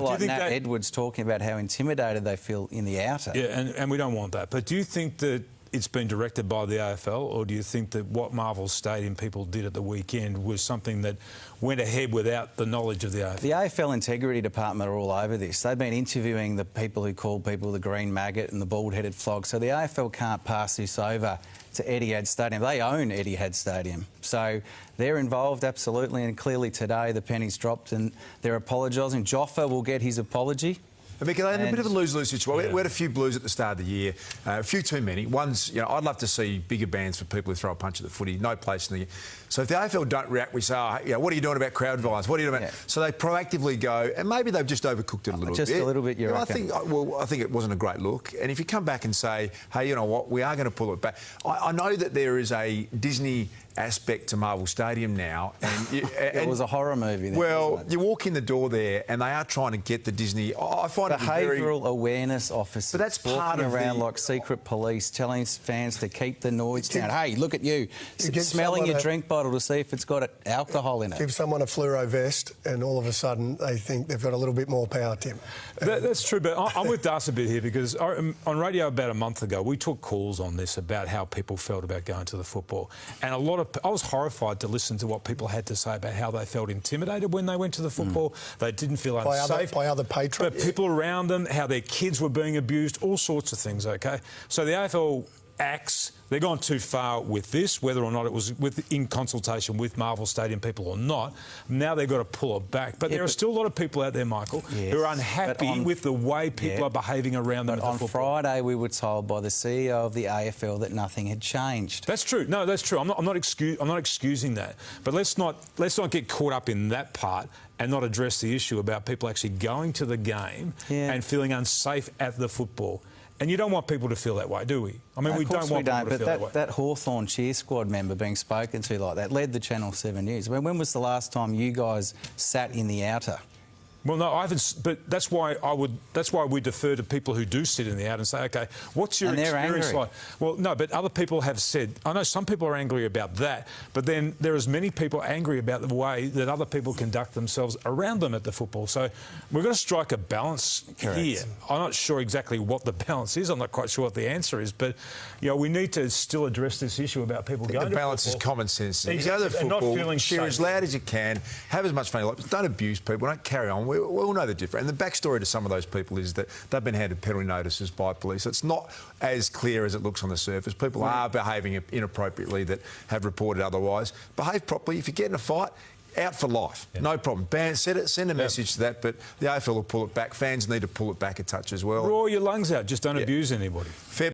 Like Nat Edwards talking about how intimidated they feel in the outer. Yeah, and we don't want that. But do you think that it's been directed by the AFL, or do you think that what Marvel Stadium people did at the weekend was something that went ahead without the knowledge of the AFL? The AFL Integrity Department are all over this. They've been interviewing the people who call people the green maggot and the bald-headed flog, so the AFL can't pass this over to Etihad Stadium. They own Etihad Stadium, so they're involved absolutely, and clearly today the penny's dropped and they're apologising. Joffa will get his apology. Mick, they're in a bit of a lose-lose situation. Yeah. We had a few blues at the start of the year, a few too many. One's, I'd love to see bigger bans for people who throw a punch at the footy. No place in the... So if the AFL don't react, we say, what are you doing about crowd violence? What are you doing about... So they proactively go, and maybe they've just overcooked it a little bit. Just a little bit, you reckon? I think it wasn't a great look. And if you come back and say, hey, you know what, we are going to pull it back. I know that there is a Disney aspect to Marvel Stadium now. And it was a horror movie. Then, well, you walk in the door there and they are trying to get the Disney... I find behavioural awareness officers. But that's part of around like secret police, telling fans to keep the noise down. Hey, look at you smelling your drink bottle to see if it's got alcohol in it. Give someone a fluoro vest and all of a sudden they think they've got a little bit more power, Tim. That's true, but I'm with Darcy a bit here because on radio about a month ago we took calls on this about how people felt about going to the football, and I was horrified to listen to what people had to say about how they felt intimidated when they went to the football. They didn't feel unsafe by other patrons, but people around them, how their kids were being abused, all sorts of things. Okay, so the AFL acts, they're gone too far with this, whether or not it was in consultation with Marvel Stadium people or not. Now they've got to pull it back. But there are still a lot of people out there, Michael, who are unhappy with the way people are behaving around them. But on Friday, we were told by the CEO of the AFL that nothing had changed. That's true. No, that's true. I'm not excusing that. But let's not get caught up in that part and not address the issue about people actually going to the game and feeling unsafe at the football. And you don't want people to feel that way, do we? I mean, we don't want people to feel that way. That Hawthorn cheer squad member being spoken to like that led the Channel 7 News. When was the last time you guys sat in the outer? Well, no, I haven't. But that's why we defer to people who do sit in the out and say, OK, what's your experience like? Well, no, but other people have said. I know some people are angry about that, but then there are as many people angry about the way that other people conduct themselves around them at the football. So we've got to strike a balance here. I'm not sure exactly what the balance is. I'm not quite sure what the answer is, but we need to still address this issue about people going to football. The balance is common sense. You go to the football, cheer as loud as you can, have as much fun as you like, but don't abuse people, don't carry on. We all know the difference. And the backstory to some of those people is that they've been handed penalty notices by police. It's not as clear as it looks on the surface. People are behaving inappropriately that have reported otherwise. Behave properly. If you get in a fight, out for life. No problem. Send a message to that, but the AFL will pull it back. Fans need to pull it back a touch as well. Roar your lungs out. Just don't abuse anybody. Fair